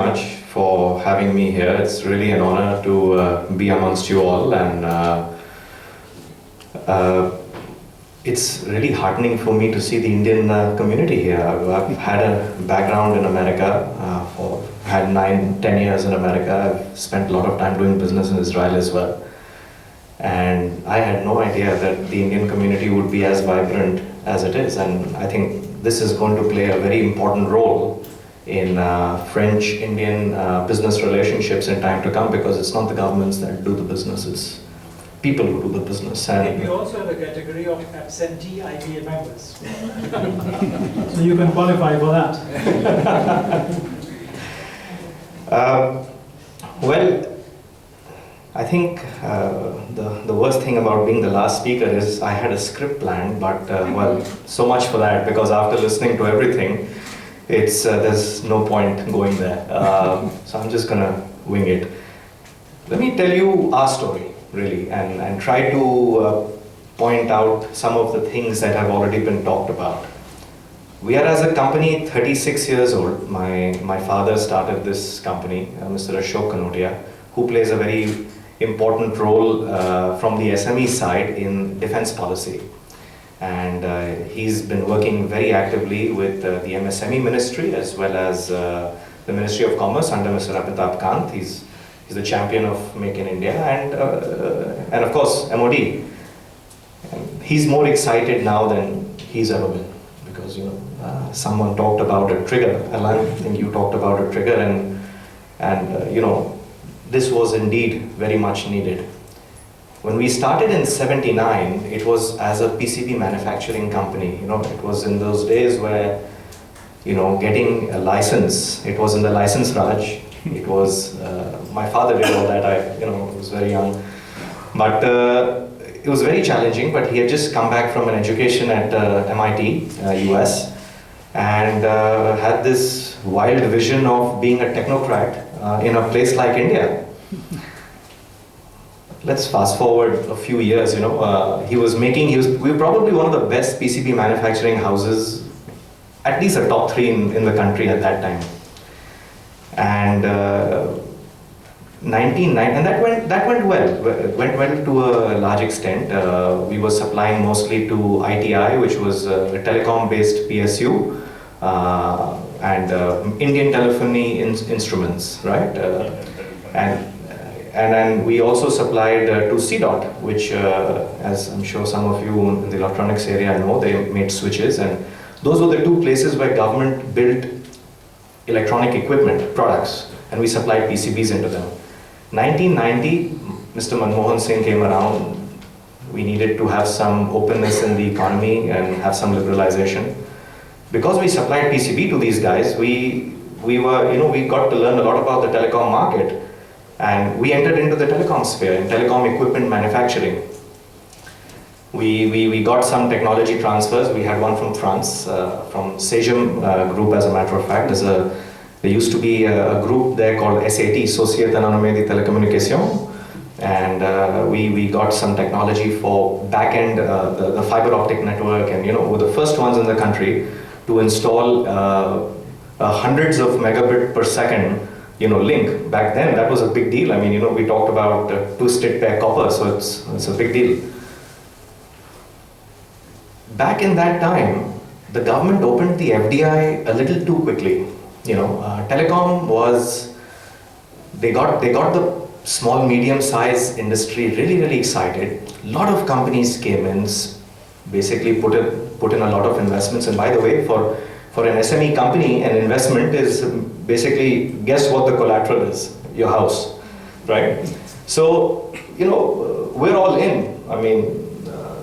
much for having me here. It's really an honor to be amongst you all, and it's really heartening for me to see the Indian community here. I've had a background in America, had 9-10 years in America. I've spent a lot of time doing business in Israel as well. And I had no idea that the Indian community would be as vibrant as it is. And I think this is going to play a very important role in French-Indian business relationships in time to come, because it's not the governments that do the business, it's people who do the business. And we also have a category of absentee IPA members. So you can qualify for that. Well, I think the worst thing about being the last speaker is I had a script planned, but well, so much for that, because after listening to everything, it's there's no point going there. So I'm just gonna wing it. Let me tell you our story, really, and try to point out some of the things that have already been talked about. We are, as a company, 36 years old. My father started this company, Mr. Ashok Kanodia, who plays a very important role from the SME side in defense policy. And he's been working very actively with the MSME ministry, as well as the Ministry of Commerce under Mr. Amitabh Kant. He's the champion of Make in India, and of course MOD. And he's more excited now than he's ever been, because someone talked about a trigger. Alan, I think you talked about a trigger, and this was indeed very much needed. When we started in '79, it was as a PCB manufacturing company. It was in those days where, getting a license, it was in the license Raj. It was, my father did all that, I was very young. But it was very challenging, but he had just come back from an education at MIT, US, and had this wild vision of being a technocrat in a place like India. Let's fast forward a few years. We were probably one of the best PCB manufacturing houses, at least a top 3 in the country at that time. And 1990, and that went well. It went well to a large extent. We were supplying mostly to ITI, which was a telecom-based PSU, and Indian telephony instruments, right? And we also supplied to CDOT, which, as I'm sure some of you in the electronics area know, they made switches, and those were the 2 places where government built electronic equipment products, and we supplied PCBs into them. 1990, Mr. Manmohan Singh came around. We needed to have some openness in the economy and have some liberalization. Because we supplied PCB to these guys, we got to learn a lot about the telecom market. And we entered into the telecom sphere, in telecom equipment manufacturing. We got some technology transfers. We had one from France, from Sagem Group, as a matter of fact. There used to be a group there called SAT, Société Anonyme de Télécommunications. And we got some technology for back-end, the fiber optic network, and we're the first ones in the country to install hundreds of megabit per second link. Back then, that was a big deal. I mean, we talked about twisted pair copper, so it's a big deal. Back in that time, the government opened the FDI a little too quickly. Telecom was, they got the small, medium-sized industry really, really excited. A lot of companies came in, basically put in a lot of investments. And by the way, for an SME company, an investment is basically, guess what the collateral is? Your house, right? So, we're all in. I mean,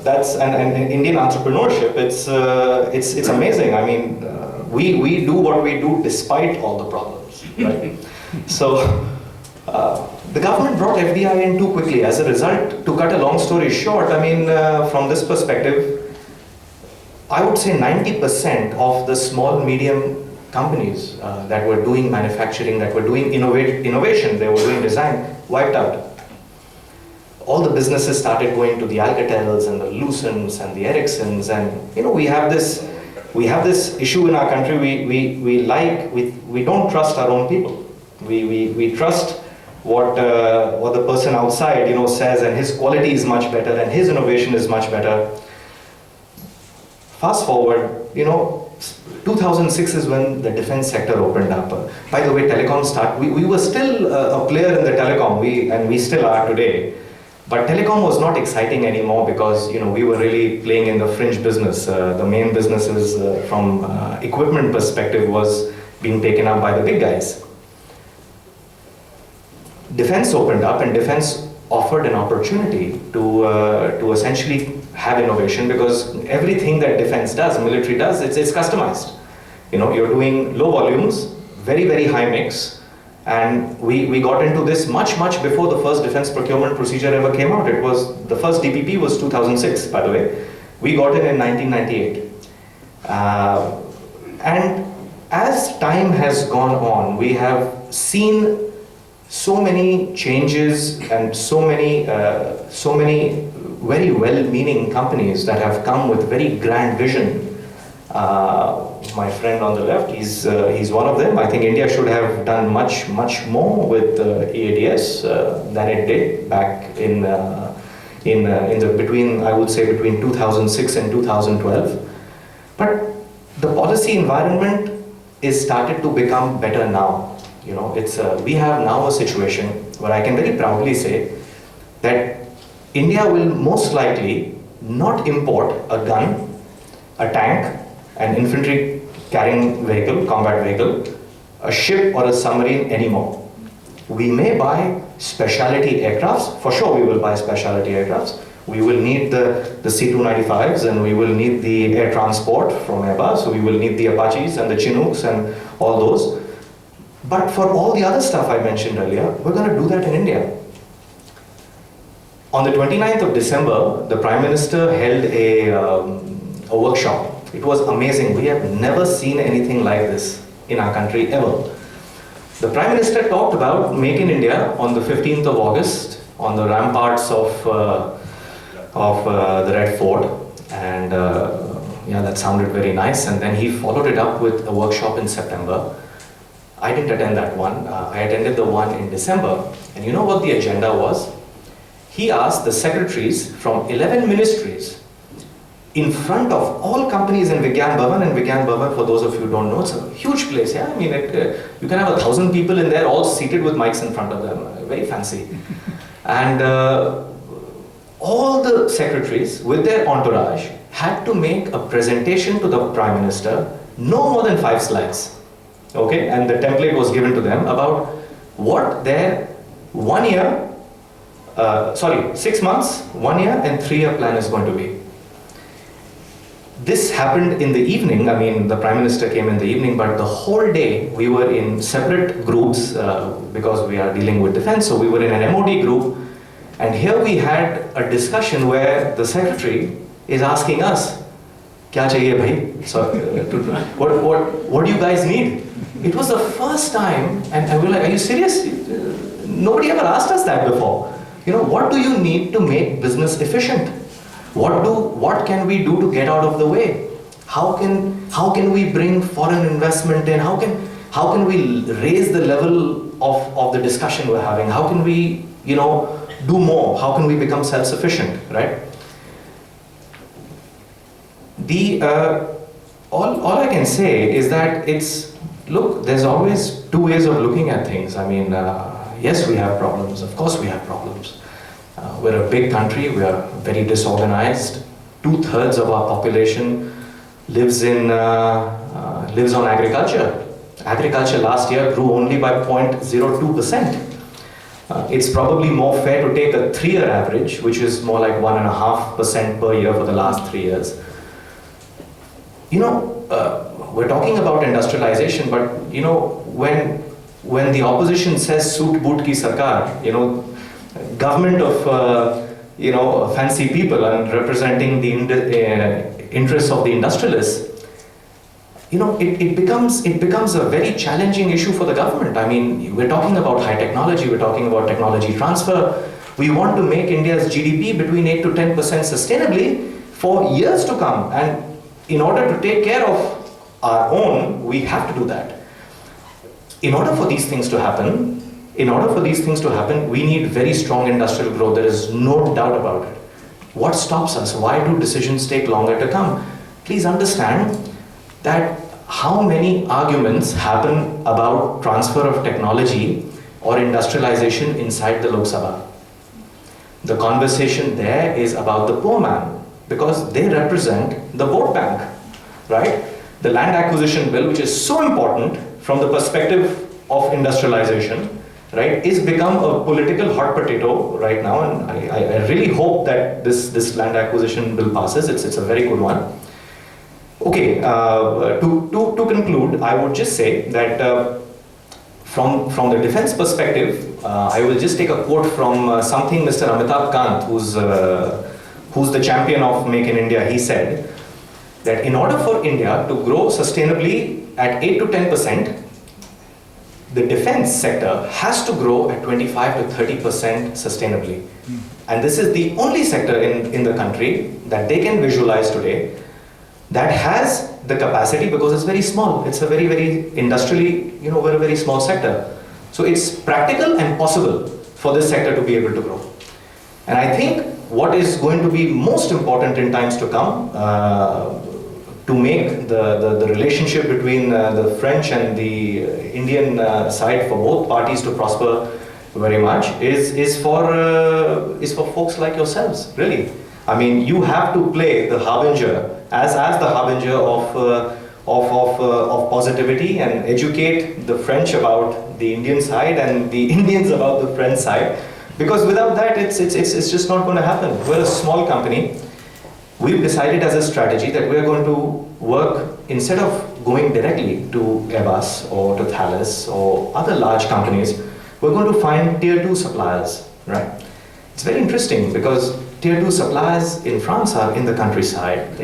that's, and Indian entrepreneurship, it's amazing. I mean, we do what we do despite all the problems, right? So, the government brought FDI in too quickly. As a result, to cut a long story short, I mean, from this perspective, I would say 90% of the small, medium companies that were doing manufacturing, that were doing innovation, they were doing design, wiped out. All the businesses started going to the Alcatels and the Lucents and the Ericssons, and we have this issue in our country. We don't trust our own people. We trust what the person outside, says, and his quality is much better and his innovation is much better. Fast forward, 2006 is when the defense sector opened up. By the way, telecom we were still a player in the telecom, and we still are today. But telecom was not exciting anymore because we were really playing in the fringe business. The main businesses from equipment perspective was being taken up by the big guys. Defense opened up, and defense offered an opportunity to essentially have innovation, because everything that defense does, military does, it's customized. You're doing low volumes, very, very high mix, and we got into this much before the first defense procurement procedure ever came out. The first DPP was 2006, by the way. We got in 1998. And as time has gone on, we have seen so many changes and so many very well-meaning companies that have come with very grand vision. My friend on the left, he's one of them. I think India should have done much more with EADS than it did back in between 2006 and 2012. But the policy environment is started to become better now. We have now a situation where I can very proudly say that India will most likely not import a gun, a tank, an infantry carrying vehicle, combat vehicle, a ship or a submarine anymore. We may buy specialty aircrafts. For sure we will buy specialty aircrafts. We will need the C-295s, and we will need the air transport from Airbus. So we will need the Apaches and the Chinooks and all those. But for all the other stuff I mentioned earlier, we're going to do that in India. On the 29th of December, the Prime Minister held a workshop. It was amazing. We have never seen anything like this in our country ever. The Prime Minister talked about Make in India on the 15th of August on the ramparts of the Red Fort, and that sounded very nice. And then he followed it up with a workshop in September. I didn't attend that one. I attended the one in December. And you know what the agenda was? He asked the secretaries from 11 ministries in front of all companies in Vigyan Bhavan. And Vigyan Bhavan, for those of you who don't know, it's a huge place. Yeah, I mean, you can have 1,000 people in there, all seated with mics in front of them. Very fancy. And all the secretaries with their entourage had to make a presentation to the Prime Minister, no more than 5 slides. Okay, and the template was given to them about what their 6 months, 1 year, and 3-year plan is going to be. This happened in the evening. I mean, the Prime Minister came in the evening, but the whole day we were in separate groups because we are dealing with defense. So we were in an MOD group, and here we had a discussion where the secretary is asking us, "Kya chahiye bhai? So, what do you guys need?" It was the first time, and we were like, "Are you serious? Nobody ever asked us that before. What do you need to make business efficient? What can we do to get out of the way? How can we bring foreign investment in? How can we raise the level of the discussion we're having? How can we, do more? How can we become self-sufficient, right?" All I can say is that look, there's always 2 ways of looking at things. I mean, yes, we have problems. Of course we have problems. We're a big country. We are very disorganized. 2/3 of our population lives on agriculture. Agriculture last year grew only by 0.02%. It's probably more fair to take a 3-year average, which is more like 1.5% per year for the last 3 years. We're talking about industrialization, but when the opposition says "Soot boot ki sarkar," government of fancy people and representing the interests of the industrialists, it becomes a very challenging issue for the government. I mean, we're talking about high technology, we're talking about technology transfer. We want to make India's GDP between 8 to 10% sustainably for years to come, and in order to take care of our own, we have to do that. in order for these things to happen, we need very strong industrial growth. There is no doubt about it. What stops us? Why do decisions take longer to come? Please understand that how many arguments happen about transfer of technology or industrialization inside the Lok Sabha. The conversation there is about the poor man because they represent the vote bank, right? The land acquisition bill, which is so important from the perspective of industrialization, right, is become a political hot potato right now, and I really hope that this land acquisition bill passes. It's a very good one. Okay, to conclude, I would just say that from the defense perspective, I will just take a quote from something Mr. Amitabh Kant, who's the champion of Make in India. He said that in order for India to grow sustainably at 8 to 10%, the defense sector has to grow at 25 to 30% sustainably. And this is the only sector in the country that they can visualize today that has the capacity, because it's very small. It's a very, very industrially, very, very small sector. So it's practical and possible for this sector to be able to grow. And I think what is going to be most important in times to come to make the relationship between the French and the Indian side for both parties to prosper very much is for folks like yourselves, really. I mean, you have to play the harbinger as the harbinger of positivity and educate the French about the Indian side and the Indians about the French side, because without that it's just not going to happen. We're a small company. We've decided as a strategy that we're going to work, instead of going directly to Airbus or to Thales or other large companies, we're going to find tier 2 suppliers, right? It's very interesting because tier 2 suppliers in France are in the countryside.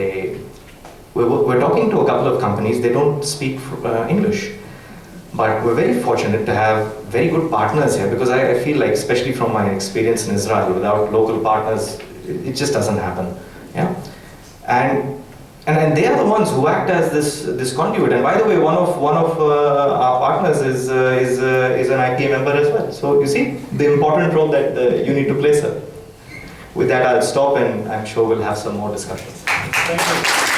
We're talking to a couple of companies, they don't speak English. But we're very fortunate to have very good partners here, because I feel like, especially from my experience in Israel, without local partners, it just doesn't happen. Yeah, and they are the ones who act as this conduit. And by the way, one of our partners is an IPA member as well. So you see the important role that you need to play, sir. With that, I'll stop, and I'm sure we'll have some more discussions. Thank you.